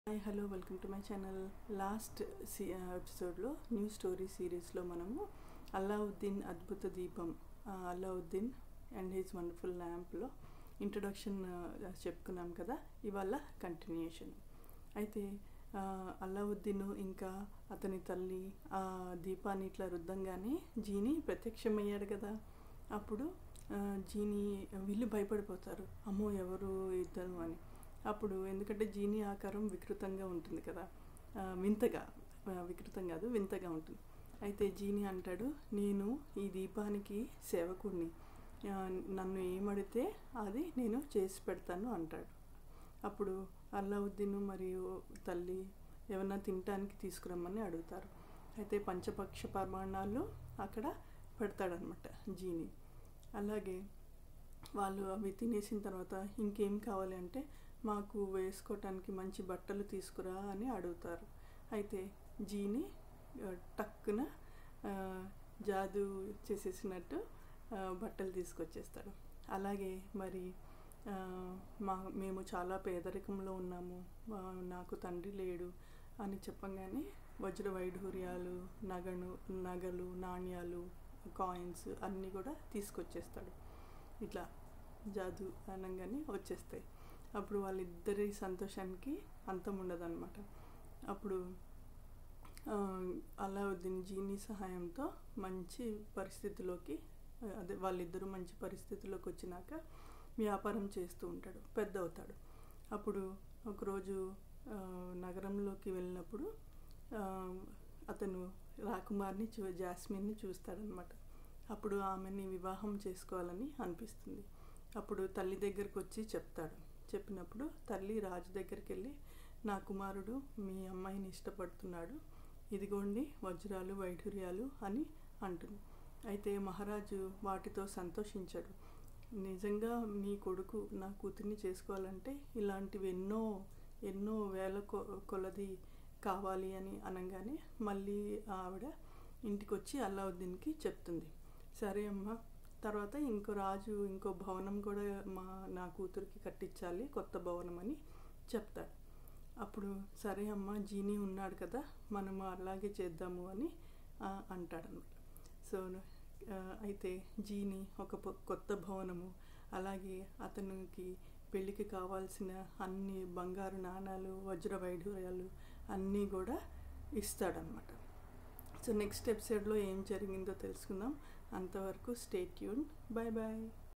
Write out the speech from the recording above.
Hi hello welcome to my channel. Last ఎపిసోడ్లో new story సిరీస్లో మనము అల్లావుద్దీన్ అద్భుత దీపం, అల్లావుద్దీన్ అండ్ హిజ్ వండర్ఫుల్ ల్యాంప్లో ఇంట్రొడక్షన్ చెప్పుకున్నాం కదా. ఇవాళ కంటిన్యూషన్. అయితే అల్లావుద్దీన్ ఇంకా అతని తల్లి ఆ దీపాన్ని ఇట్లా రుద్దంగానే జీని ప్రత్యక్షమయ్యాడు కదా. అప్పుడు జీని వీళ్ళు భయపడిపోతారు, అమ్మో ఎవరు ఇద్దరు అని. అప్పుడు ఎందుకంటే జీని ఆకారం వికృతంగా ఉంటుంది కదా, వికృతం కాదు వింతగా ఉంటుంది. అయితే జీని అంటాడు, నేను ఈ దీపానికి సేవకుడిని, నన్ను ఏమడితే అది నేను చేసి పెడతాను అంటాడు. అప్పుడు అల్లావుద్దీన్ మరియు తల్లి ఏమన్నా తినటానికి తీసుకురమ్మని అడుగుతారు. అయితే పంచపక్ష ప్రమాణాలు అక్కడ పెడతాడనమాట జీని. అలాగే వాళ్ళు అవి తినేసిన తర్వాత ఇంకేం కావాలి అంటే మాకు వేసుకోవటానికి మంచి బట్టలు తీసుకురా అని అడుగుతారు. అయితే జీని టక్కున జాదూ చేసేసినట్టు బట్టలు తీసుకొచ్చేస్తాడు. అలాగే మరి మేము చాలా పేదరికంలో ఉన్నాము, నాకు తండ్రి లేడు అని చెప్పంగానే వజ్ర వైఢూర్యాలు, నగలు, నాణ్యాలు, కాయిన్స్ అన్నీ కూడా తీసుకొచ్చేస్తాడు. ఇట్లా జాదూ అనగానే వచ్చేస్తాయి. అప్పుడు వాళ్ళిద్దరి సంతోషానికి అంతం ఉండదన్నమాట. అప్పుడు అల్లావుద్దీన్ జీని సహాయంతో మంచి పరిస్థితిలోకి, అదే వాళ్ళిద్దరూ మంచి పరిస్థితిలోకి వచ్చినాక వ్యాపారం చేస్తూ ఉంటాడు, పెద్ద అవుతాడు. అప్పుడు ఒకరోజు నగరంలోకి వెళ్ళినప్పుడు అతను రాకుమార్ని జాస్మిన్ని చూస్తాడనమాట. అప్పుడు ఆమెని వివాహం చేసుకోవాలని అనిపిస్తుంది. అప్పుడు తల్లి దగ్గరకు వచ్చి చెప్పినప్పుడు తల్లి రాజు దగ్గరికి వెళ్ళి, నా కుమారుడు మీ అమ్మాయిని ఇష్టపడుతున్నాడు, ఇదిగోండి వజ్రాలు వైఢూర్యాలు అని అంటుంది. అయితే మహారాజు వాటితో సంతోషించాడు. నిజంగా మీ కొడుకు నా కూతుర్ని చేసుకోవాలంటే ఇలాంటివి ఎన్నో వేల కొలది కావాలి అని అనగానే మళ్ళీ ఆవిడ ఇంటికి వచ్చి అల్లావుద్దీన్కి చెప్తుంది. సరే అమ్మ, తర్వాత ఇంకో భవనం కూడా నా కూతురికి కట్టించాలి, కొత్త భవనం అని చెప్తాడు. అప్పుడు సరే అమ్మ, జీని ఉన్నాడు కదా, మనము అలాగే చేద్దాము అని అంటాడనమాట. సో అయితే జీని ఒక కొత్త భవనము, అలాగే అతనికి పెళ్ళికి కావాల్సిన అన్ని బంగారు నాణాలు, వజ్ర వైఢూర్యాలు అన్నీ కూడా ఇస్తాడనమాట. సో నెక్స్ట్ ఎపిసోడ్లో ఏం జరిగిందో తెలుసుకుందాం. అంతవరకు స్టే ట్యూన్. Bye bye.